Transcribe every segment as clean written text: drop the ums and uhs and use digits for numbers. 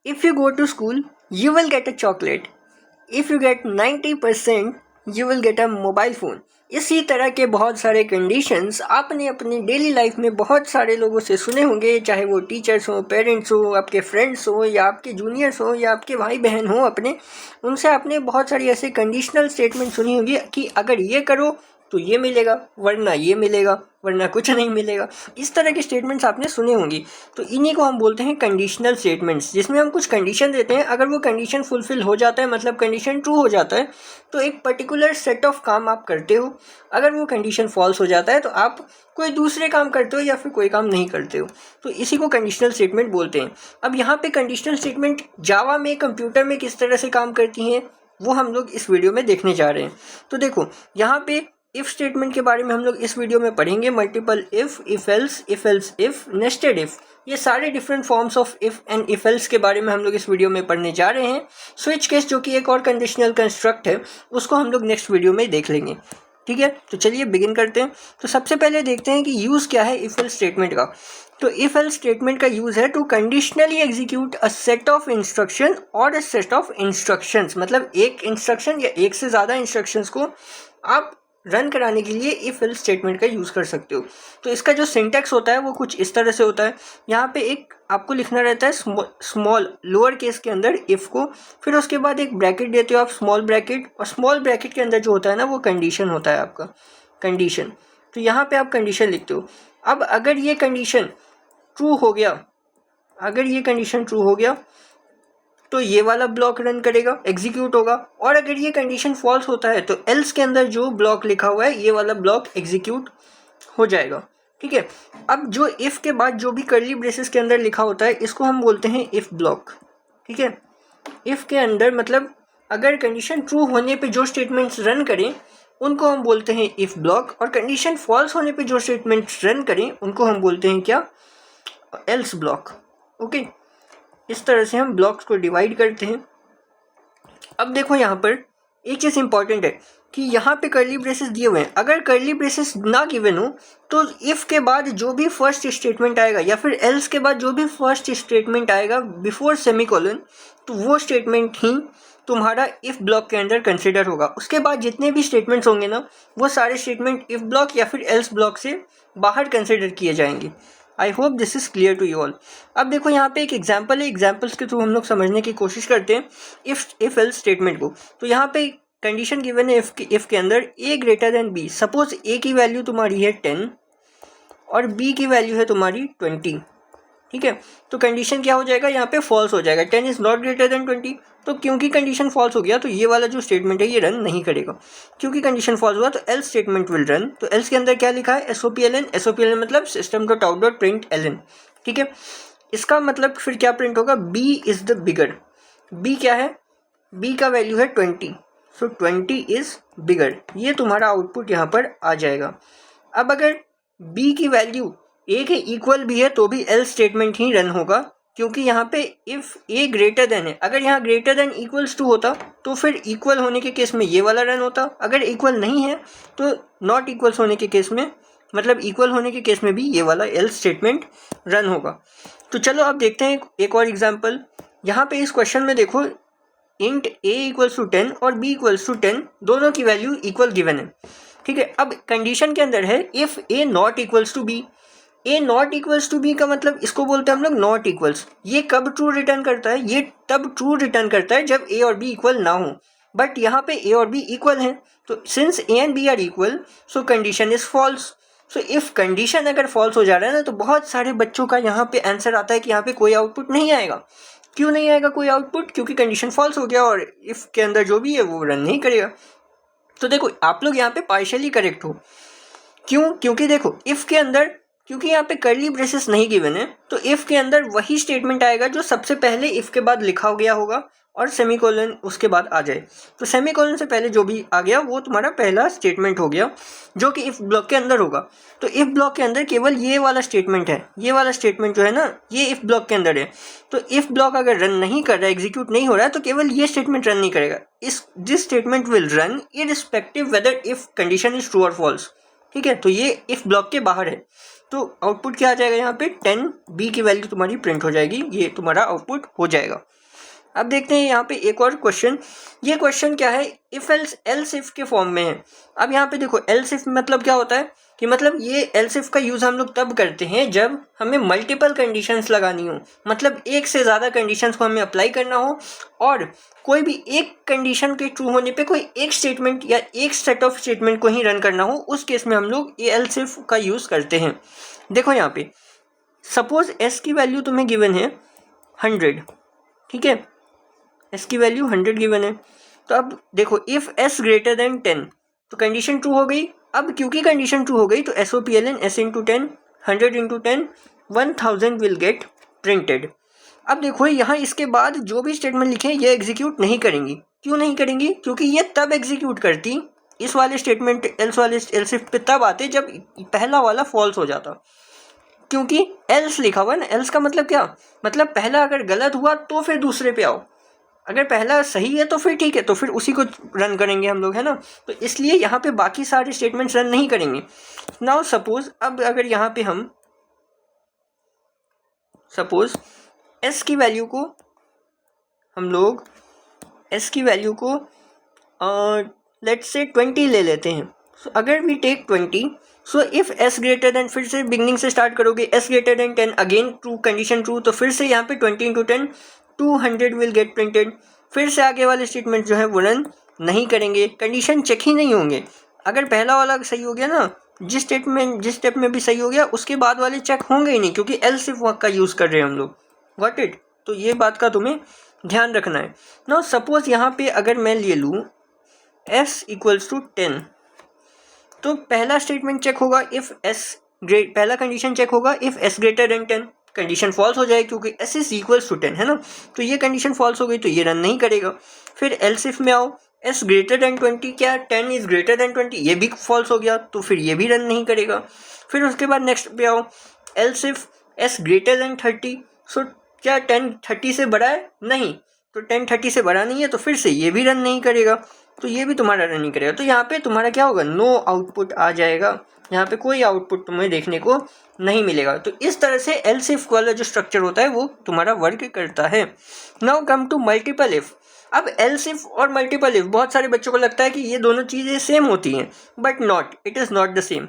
If you go to school, you will get a chocolate. If you get 90%, you will get a mobile phone. इसी तरह के बहुत सारे conditions आपने अपनी डेली लाइफ में बहुत सारे लोगों से सुने होंगे, चाहे वो टीचर्स हो, पेरेंट्स हो, आपके फ्रेंड्स हो, या आपके जूनियर्स हो, या आपके भाई बहन हो अपने, उनसे आपने बहुत सारी ऐसे कंडीशनल स्टेटमेंट सुनी होगी कि अगर ये करो तो ये मिलेगा, वरना ये मिलेगा, वरना कुछ नहीं मिलेगा। इस तरह के स्टेटमेंट्स आपने सुने होंगी। तो इन्हीं को हम बोलते हैं कंडीशनल स्टेटमेंट्स, जिसमें हम कुछ कंडीशन देते हैं। अगर वो कंडीशन फुलफिल हो जाता है, मतलब कंडीशन ट्रू हो जाता है, तो एक पर्टिकुलर सेट ऑफ काम आप करते हो। अगर वो कंडीशन फॉल्स हो जाता है तो आप कोई दूसरे काम करते हो या फिर कोई काम नहीं करते हो। तो इसी को कंडीशनल स्टेटमेंट बोलते हैं। अब यहाँ पे कंडीशनल स्टेटमेंट जावा में, कंप्यूटर में किस तरह से काम करती हैं, वो हम लोग इस वीडियो में देखने जा रहे हैं। तो देखो, यहाँ पे इफ स्टेटमेंट के बारे में हम लोग इस वीडियो में पढ़ेंगे। Multiple if else if, nested if, ये सारे different forms of if and if else के बारे में हम लोग इस वीडियो में पढ़ने जा रहे हैं। स्विच केस, जो कि एक और कंडीशनल कंस्ट्रक्ट है, उसको हम लोग नेक्स्ट वीडियो में देख लेंगे। ठीक है, तो चलिए बिगिन करते हैं। तो सबसे पहले देखते हैं कि यूज़ क्या है इफ एल्स स्टेटमेंट का। तो इफ एल्स स्टेटमेंट का यूज़ है to conditionally execute a set of instruction और अ सेट ऑफ इंस्ट्रक्शंस, मतलब एक इंस्ट्रक्शन या एक से ज़्यादा इंस्ट्रक्शंस को आप रन कराने के लिए इफ एल्स स्टेटमेंट का यूज़ कर सकते हो। तो इसका जो सिंटैक्स होता है वो कुछ इस तरह से होता है। यहाँ पे एक आपको लिखना रहता है स्मॉल लोअर केस के अंदर इफ़ को, फिर उसके बाद एक ब्रैकेट देते हो आप, स्मॉल ब्रैकेट, और स्मॉल ब्रैकेट के अंदर जो होता है ना, वो कंडीशन होता है आपका, कंडीशन। तो यहाँ पे आप कंडीशन लिखते हो। अब अगर ये कंडीशन ट्रू हो गया, अगर ये कंडीशन ट्रू हो गया तो ये वाला ब्लॉक रन करेगा, एग्जीक्यूट होगा। और अगर ये कंडीशन फॉल्स होता है तो एल्स के अंदर जो ब्लॉक लिखा हुआ है, ये वाला ब्लॉक एग्जीक्यूट हो जाएगा। ठीक है, अब जो इफ़ के बाद जो भी कर्ली ब्रेसेस के अंदर लिखा होता है, इसको हम बोलते हैं इफ़ ब्लॉक। ठीक है, इफ़ के अंदर मतलब अगर कंडीशन ट्रू होने पे जो स्टेटमेंट्स रन करें उनको हम बोलते हैं इफ़ ब्लॉक, और कंडीशन फॉल्स होने पे जो स्टेटमेंट्स रन करें उनको हम बोलते हैं क्या, एल्स ब्लॉक। ओके, इस तरह से हम ब्लॉक्स को डिवाइड करते हैं। अब देखो, यहाँ पर एक चीज़ इंपॉर्टेंट है कि यहाँ पे कर्ली ब्रेसेस दिए हुए हैं। अगर कर्ली ब्रेसेस ना गिवन हो तो इफ़ के बाद जो भी फर्स्ट स्टेटमेंट आएगा, या फिर एल्स के बाद जो भी फर्स्ट स्टेटमेंट आएगा बिफोर सेमीकोलन, तो वो स्टेटमेंट ही तुम्हारा इफ़ ब्लॉक के अंदर कंसिडर होगा। उसके बाद जितने भी स्टेटमेंट्स होंगे ना, वो सारे स्टेटमेंट इफ़ ब्लॉक या फिर एल्स ब्लॉक से बाहर कंसिडर किए जाएंगे। I hope this is clear to you all. अब देखो, यहाँ पे एक एग्जाम्पल है, एग्जाम्पल्स के थ्रू हम लोग समझने की कोशिश करते हैं इफ़ एल्स स्टेटमेंट को। तो यहाँ पे कंडीशन गिवन है इफ़ के अंदर ए ग्रेटर देन बी। सपोज ए की वैल्यू तुम्हारी है 10 और बी की वैल्यू है तुम्हारी 20। ठीक है, तो कंडीशन क्या हो जाएगा, यहाँ पे फॉल्स हो जाएगा, 10 इज़ नॉट ग्रेटर देन 20। तो क्योंकि कंडीशन फॉल्स हो गया तो ये वाला जो स्टेटमेंट है ये रन नहीं करेगा। क्योंकि कंडीशन फॉल्स हुआ तो एल्स स्टेटमेंट विल रन। तो एल्स के अंदर क्या लिखा है, SOPLN। SOPLN मतलब system dot out dot print LN। ठीक है, इसका मतलब फिर क्या प्रिंट होगा, B is the bigger. B क्या है, B का वैल्यू है 20, सो 20 इज़ बिगर। ये तुम्हारा आउटपुट यहाँ पर आ जाएगा। अब अगर B की वैल्यू ए के इक्वल भी है तो भी एल्स स्टेटमेंट ही रन होगा, क्योंकि यहाँ पे इफ़ ए ग्रेटर देन है। अगर यहाँ ग्रेटर देन इक्वल्स टू होता तो फिर इक्वल होने के केस में ये वाला रन होता। अगर इक्वल नहीं है तो नॉट इक्वल्स होने के केस में, मतलब इक्वल होने के केस में भी ये वाला एल्स स्टेटमेंट रन होगा। तो चलो अब देखते हैं एक और एग्जाम्पल। यहाँ पे इस क्वेश्चन में देखो, इंट ए इक्वल्स टू 10 और बी इक्वल्स टू 10, दोनों की वैल्यू इक्वल गिवन है। ठीक है, अब कंडीशन के अंदर है if A not equals to B. A not equals to B का मतलब इसको बोलते हैं हम लोग नॉट इक्वल्स। ये कब ट्रू रिटर्न करता है, ये तब ट्रू रिटर्न करता है जब ए और बी इक्वल ना हो। बट यहाँ पे ए और बी इक्वल हैं, तो since A and B are equal, so condition is false. So if condition अगर फॉल्स हो जा रहा है ना, तो बहुत सारे बच्चों का यहाँ पे आंसर आता है कि यहाँ पे कोई आउटपुट नहीं आएगा। क्यों नहीं आएगा कोई आउटपुट, क्योंकि कंडीशन फॉल्स हो गया और इफ़ के अंदर जो भी है वो रन नहीं करेगा। तो देखो, आप लोग यहाँ पे पार्शियली करेक्ट हो। क्यों, क्योंकि देखो इफ़ के अंदर, क्योंकि यहाँ पे कर्ली ब्रेसेस नहीं गिवन है, तो इफ़ के अंदर वही स्टेटमेंट आएगा जो सबसे पहले इफ़ के बाद लिखा गया होगा और सेमीकोलन उसके बाद आ जाए। तो सेमीकोलन से पहले जो भी आ गया वो तुम्हारा पहला स्टेटमेंट हो गया, जो कि इफ़ ब्लॉक के अंदर होगा। तो इफ़ ब्लॉक के अंदर केवल ये वाला स्टेटमेंट है, ये वाला स्टेटमेंट जो है ना, ये इफ़ ब्लॉक के अंदर है। तो इफ़ ब्लॉक अगर रन नहीं कर रहा है, एग्जीक्यूट नहीं हो रहा है, तो केवल ये स्टेटमेंट रन नहीं करेगा। This statement will run irrespective whether if condition is true और फॉल्स। ठीक है, तो ये इफ़ ब्लॉक के बाहर है। तो आउटपुट क्या आ जाएगा यहाँ पे 10 बी की वैल्यू तुम्हारी प्रिंट हो जाएगी, ये तुम्हारा आउटपुट हो जाएगा। अब देखते हैं यहाँ पे एक और क्वेश्चन। ये क्वेश्चन क्या है, इफ एल्स इफ के फॉर्म में है। अब यहाँ पे देखो एल्स इफ मतलब क्या होता है कि मतलब ये एल्स इफ का यूज़ हम लोग तब करते हैं जब हमें मल्टीपल कंडीशंस लगानी हो, मतलब एक से ज़्यादा कंडीशंस को हमें अप्लाई करना हो और कोई भी एक कंडीशन के ट्रू होने पे कोई एक स्टेटमेंट या एक सेट ऑफ स्टेटमेंट को ही रन करना हो, उस केस में हम लोग ये एल्स इफ का यूज़ करते हैं। देखो यहाँ पे सपोज एस की वैल्यू तुम्हें गिवन है 100, ठीक है, एस की वैल्यू 100 गिवन है। तो अब देखो इफ़ एस ग्रेटर देन 10 तो कंडीशन ट्रू हो गई। अब क्योंकि कंडीशन ट्रू हो गई तो S O P L N S into 10 100 into 10 1000 will get printed. अब देखो यहाँ इसके बाद जो भी स्टेटमेंट लिखे ये एग्जीक्यूट नहीं करेंगी। क्यों नहीं करेंगी? क्योंकि ये तब एग्जीक्यूट करती, इस वाले स्टेटमेंट एल्स वाले एल्स इफ पे तब आते जब पहला वाला फॉल्स हो जाता, क्योंकि एल्स लिखा हुआ है ना। एल्स का मतलब क्या, मतलब पहला अगर गलत हुआ तो फिर दूसरे पे आओ, अगर पहला सही है तो फिर ठीक है, तो फिर उसी को रन करेंगे हम लोग, है ना। तो इसलिए यहाँ पे बाकी सारे स्टेटमेंट्स रन नहीं करेंगे। नाउ सपोज अब अगर यहाँ पे हम सपोज एस की वैल्यू को हम लोग एस की वैल्यू को लेट्स से 20 ले लेते हैं। सो अगर we take 20, so if S greater than, फिर से बिगनिंग से स्टार्ट करोगे, S greater than 10 again true, condition true, तो फिर से यहाँ पे 20 इंटू 10 200 विल गेट प्रिंटेड। फिर से आगे वाले स्टेटमेंट जो है वो रन नहीं करेंगे, कंडीशन चेक ही नहीं होंगे। अगर पहला वाला सही हो गया ना, जिस स्टेप में भी सही हो गया, उसके बाद वाले चेक होंगे ही नहीं, क्योंकि एल्स इफ का यूज़ कर रहे हैं हम लोग। Got it? तो ये बात का तुम्हें ध्यान रखना है। नाउ सपोज यहाँ पे अगर मैं ले लूँ एस इक्वल्स टू 10, तो पहला स्टेटमेंट चेक होगा इफ़ एस पहला कंडीशन चेक होगा if S greater than 10, condition false हो जाए क्योंकि एस इज इक्वल्स टू 10, है ना। तो ये कंडीशन फॉल्स हो गई तो ये रन नहीं करेगा। फिर एल्स इफ में आओ, एस ग्रेटर देन 20, क्या 10 इज ग्रेटर देन 20, ये भी फॉल्स हो गया तो फिर ये भी रन नहीं करेगा। फिर उसके बाद नेक्स्ट पे आओ, else if S greater then 30, सो क्या 10 30 से बड़ा है? नहीं, तो 10 30 से बड़ा नहीं है, तो फिर से ये भी रन नहीं करेगा, तो ये भी तुम्हारा रन नहीं करेगा। तो यहाँ पे तुम्हारा क्या होगा, नो आउटपुट आ जाएगा, यहाँ पे कोई आउटपुट तुम्हें देखने को नहीं मिलेगा। तो इस तरह से एल्स इफ वाला जो स्ट्रक्चर होता है वो तुम्हारा वर्क करता है। Now come to multiple if. अब एल्स इफ और मल्टीपल इफ, बहुत सारे बच्चों को लगता है कि ये दोनों चीज़ें सेम होती हैं, but not, it is not the same.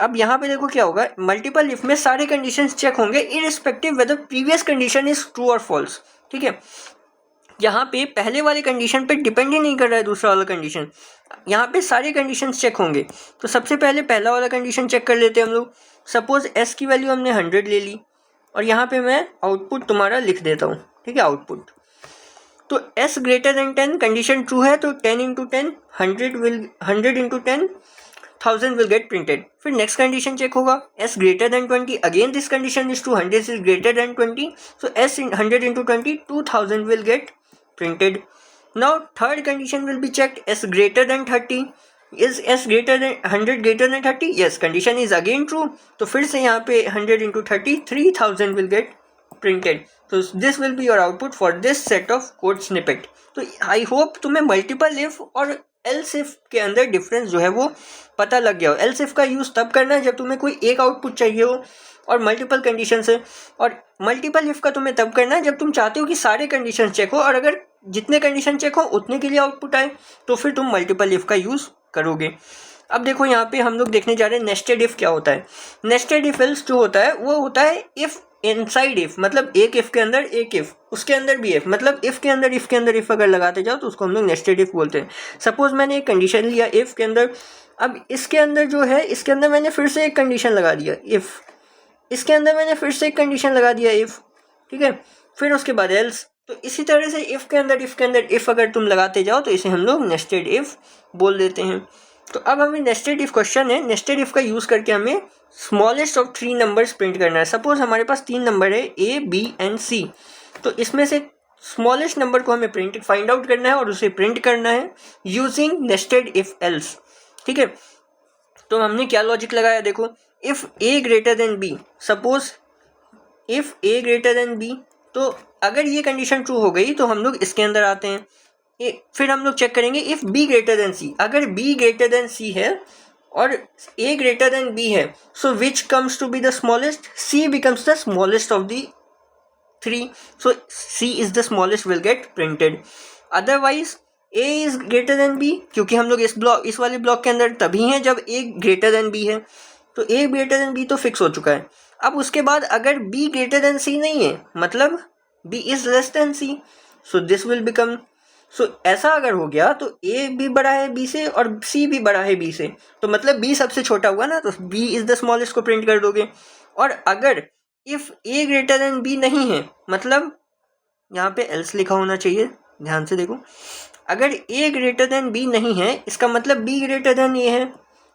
अब यहाँ पे देखो क्या होगा, मल्टीपल इफ में सारे कंडीशंस चेक होंगे irrespective whether previous condition is true और फॉल्स, ठीक है। यहाँ पे पहले वाले कंडीशन पे डिपेंड ही नहीं कर रहा है दूसरा वाला कंडीशन, यहाँ पे सारे कंडीशंस चेक होंगे। तो सबसे पहले पहला वाला कंडीशन चेक कर लेते हैं हम लोग। सपोज एस की वैल्यू हमने 100 ले ली और यहाँ पे मैं आउटपुट तुम्हारा लिख देता हूँ, ठीक है, आउटपुट। तो S greater than 10 condition true है, तो 10 into 10 100 into 10 1000 will get printed. फिर नेक्स्ट कंडीशन चेक होगा, S greater then 20, again this condition is true, 100 is greater than 20, so S 100 into 20 2000 will get printed. Now third condition will be checked, s greater than 30, is s greater than 100 greater than 30, yes, condition is again true, तो फिर से यहाँ पे 100 into 30 3000 will get printed. So this will be your output for this set of code snippet. तो I hope तुम्हें multiple if और else if के अंदर डिफरेंस जो है वो पता लग गया हो। else if का यूज़ तब करना है जब तुम्हें कोई एक आउटपुट चाहिए हो और मल्टीपल कंडीशन है, और मल्टीपल इफ का तुम्हें तब करना है जब तुम चाहते हो कि सारे कंडीशन चेक हो, और अगर जितने कंडीशन चेक हो उतने के लिए आउटपुट आए तो फिर तुम मल्टीपल इफ का यूज़ करोगे। अब देखो यहाँ पे हम लोग देखने जा रहे हैं नेस्टेड इफ क्या होता है। नेस्टेड इफ एल्स जो होता है वो होता है इफ इनसाइड इफ, मतलब एक इफ के अंदर एक इफ, उसके अंदर भी इफ, मतलब इफ के अंदर इफ अगर लगाते जाओ तो उसको हम लोग नेस्टेड इफ बोलते हैं। सपोज मैंने एक कंडीशन लिया इफ के अंदर, अब इसके अंदर जो है इसके अंदर मैंने फिर से एक कंडीशन लगा दिया इफ, इसके अंदर मैंने फिर से एक कंडीशन लगा दिया इफ, ठीक है, फिर उसके बाद एल्स। तो इसी तरह से इफ के अंदर इफ अगर तुम लगाते जाओ तो इसे हम लोग नेस्टेड इफ बोल देते हैं। तो अब हमें नेस्टेड इफ क्वेश्चन है, नेस्टेड इफ का यूज़ करके हमें स्मॉलेस्ट ऑफ 3 नंबर्स प्रिंट करना है। सपोज हमारे पास 3 नंबर है ए बी एंड सी, तो इसमें से स्मॉलेस्ट नंबर को हमें फाइंड आउट करना है और उसे प्रिंट करना है यूजिंग नेस्टेड इफ एल्स, ठीक है। तो हमने क्या लॉजिक लगाया, देखो, if A greater than B, suppose if A greater than B, तो अगर ये कंडीशन ट्रू हो गई तो हम लोग इसके अंदर आते हैं। फिर हम लोग चेक करेंगे इफ़ बी ग्रेटर देन सी, अगर बी ग्रेटर देन सी है और a greater than b है, so which comes to be the smallest? C becomes the smallest of the three, so C is the smallest will get printed. Otherwise a is greater than b, क्योंकि हम लोग इस वाले block के अंदर तभी हैं जब a greater than b है, तो a greater than b तो फिक्स हो चुका है। अब उसके बाद अगर b greater than c नहीं है, मतलब b is less than c, so this will become, so ऐसा अगर हो गया तो a भी बड़ा है b से और c भी बड़ा है b से, तो मतलब b सबसे छोटा हुआ ना, तो b इज द स्मॉलेस्ट को प्रिंट कर दोगे। और अगर if a greater than b नहीं है, मतलब यहाँ पे else लिखा होना चाहिए, ध्यान से देखो, अगर a ग्रेटर देन b नहीं है इसका मतलब b ग्रेटर देन a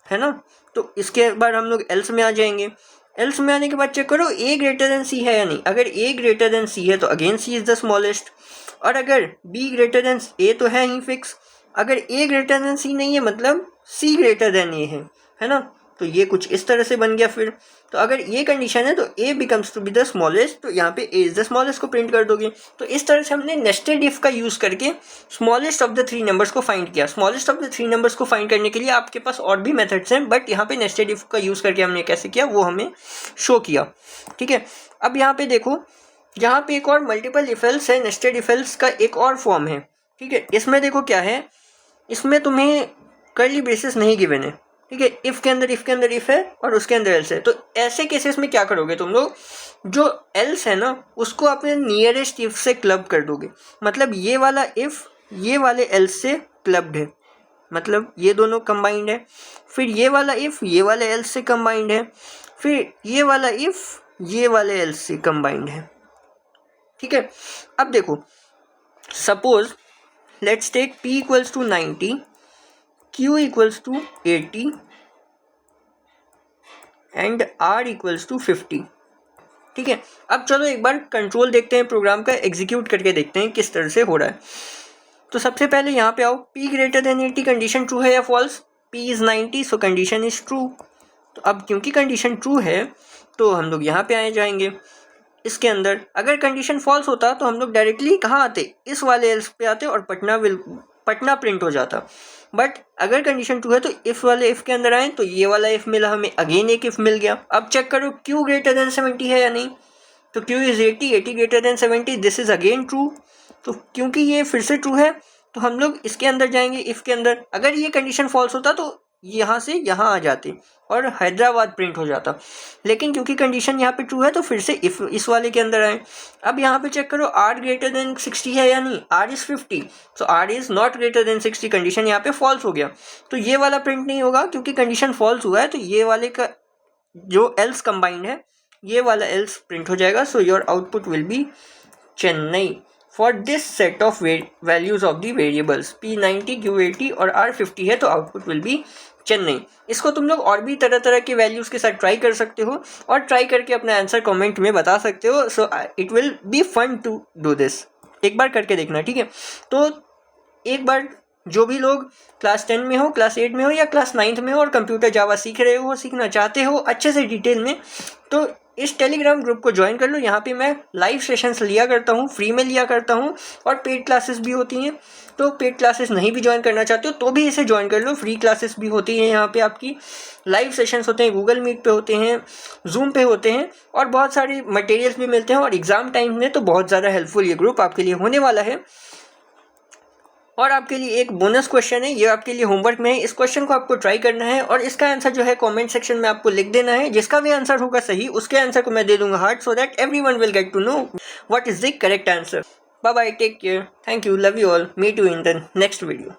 है ना, तो इसके बाद हम लोग else में आ जाएंगे। else में आने के बाद चेक करो a ग्रेटर देन c है या नहीं। अगर a ग्रेटर देन c है तो again c is the smallest, और अगर b ग्रेटर देन a तो है ही फिक्स, अगर a ग्रेटर देन c नहीं है मतलब c ग्रेटर देन a है ना, तो ये कुछ इस तरह से बन गया। फिर तो अगर ये कंडीशन है तो a becomes to be the smallest, तो यहाँ पे a इज द स्मॉलेस्ट को प्रिंट कर दोगे। तो इस तरह से हमने नेस्टेड इफ का यूज करके smallest of the three numbers को फाइंड किया। Smallest of the three numbers को फाइंड करने के लिए आपके पास और भी मेथड्स हैं, बट यहाँ पे नेस्टेड इफ का यूज करके हमने कैसे किया वो हमें शो किया। ठीक है, अब यहाँ पे देखो, यहाँ पे एक और मल्टीपल इफ एल्स है, नेस्टेड इफ एल्स का एक और फॉर्म है। ठीक है, इसमें देखो क्या है, इसमें तुम्हें कर्ली ब्रेसेस नहीं गिवन है। ठीक है, इफ के अंदर इफ है और उसके अंदर एल्स है, तो ऐसे केसेस में क्या करोगे तुम लोग, जो एल्स है ना उसको अपने नियरेस्ट इफ से क्लब कर दोगे। मतलब ये वाला इफ ये वाले एल्स से क्लब्ड है, मतलब ये दोनों कंबाइंड है, फिर ये वाला इफ ये वाले एल्स से कंबाइंड है, फिर ये वाला इफ ये वाले एल्स से कंबाइंड है। ठीक है, अब देखो, suppose let's take p equals to 90, q equals to 80 and r equals to 50। ठीक है, अब चलो एक बार कंट्रोल देखते हैं, प्रोग्राम का एग्जीक्यूट करके देखते हैं किस तरह से हो रहा है। तो सबसे पहले यहाँ पे आओ, p greater than 80 condition true है या false? p is 90, so condition is true. तो अब क्योंकि कंडीशन ट्रू है तो हम लोग यहाँ पे आए जाएंगे इसके अंदर। अगर कंडीशन फॉल्स होता तो हम लोग डायरेक्टली कहाँ आते, इस वाले एल्स पे आते और पटना प्रिंट हो जाता। बट अगर कंडीशन ट्रू है तो इफ वाले इफ के अंदर आए, तो ये वाला इफ मिला हमें, अगेन एक इफ मिल गया। अब चेक करो q ग्रेटर देन 70 है या नहीं, तो q is 80 greater than 70, this is again true. तो क्योंकि ये फिर से ट्रू है तो हम लोग इसके अंदर जाएंगे, इफ के अंदर। अगर ये कंडीशन फॉल्स होता तो यहाँ से यहाँ आ जाते और हैदराबाद प्रिंट हो जाता, लेकिन क्योंकि कंडीशन यहाँ पे ट्रू है तो फिर से इफ इस वाले के अंदर आए। अब यहाँ पे चेक करो r ग्रेटर देन 60 है या नहीं, r इज 50, तो r is not greater than 60, condition यहाँ पे फॉल्स हो गया, तो ये वाला प्रिंट नहीं होगा क्योंकि कंडीशन फॉल्स हुआ है। तो ये वाले का जो एल्स कंबाइंड है ये वाला एल्स प्रिंट हो जाएगा। So your output will be Chennai for this set of values of the variables p90 q80 और r50 है, तो आउटपुट विल बी चेन्नई। इसको तुम लोग और भी तरह तरह के वैल्यूज़ के साथ ट्राई कर सकते हो और ट्राई करके अपना आंसर कमेंट में बता सकते हो। So it will be fun to do this, एक बार करके देखना। ठीक है, तो एक बार जो भी लोग क्लास 10 में हो, क्लास 8 में हो या क्लास 9th में हो और कंप्यूटर जावा सीख रहे हो, सीखना चाहते हो अच्छे से डिटेल में, तो इस टेलीग्राम ग्रुप को ज्वाइन कर लो। यहाँ पे मैं लाइव सेशंस लिया करता हूँ, फ्री में लिया करता हूँ, और पेड क्लासेस भी होती हैं। तो पेड क्लासेस नहीं भी ज्वाइन करना चाहते हो तो भी इसे ज्वाइन कर लो, फ्री क्लासेस भी होती हैं यहाँ पे, आपकी लाइव सेशंस होते हैं, गूगल मीट पे होते हैं, जूम पे होते हैं, और बहुत सारे मटेरियल्स भी मिलते हैं। और एग्ज़ाम टाइम में तो बहुत ज़्यादा हेल्पफुल ये ग्रुप आपके लिए होने वाला है। और आपके लिए एक बोनस क्वेश्चन है, ये आपके लिए होमवर्क में है। इस क्वेश्चन को आपको ट्राई करना है और इसका आंसर जो है कमेंट सेक्शन में आपको लिख देना है। जिसका भी आंसर होगा सही उसके आंसर को मैं दे दूंगा heart, so that everyone will get to know what is the correct answer. Bye bye, take care, thank you, love you all, meet you in the next video.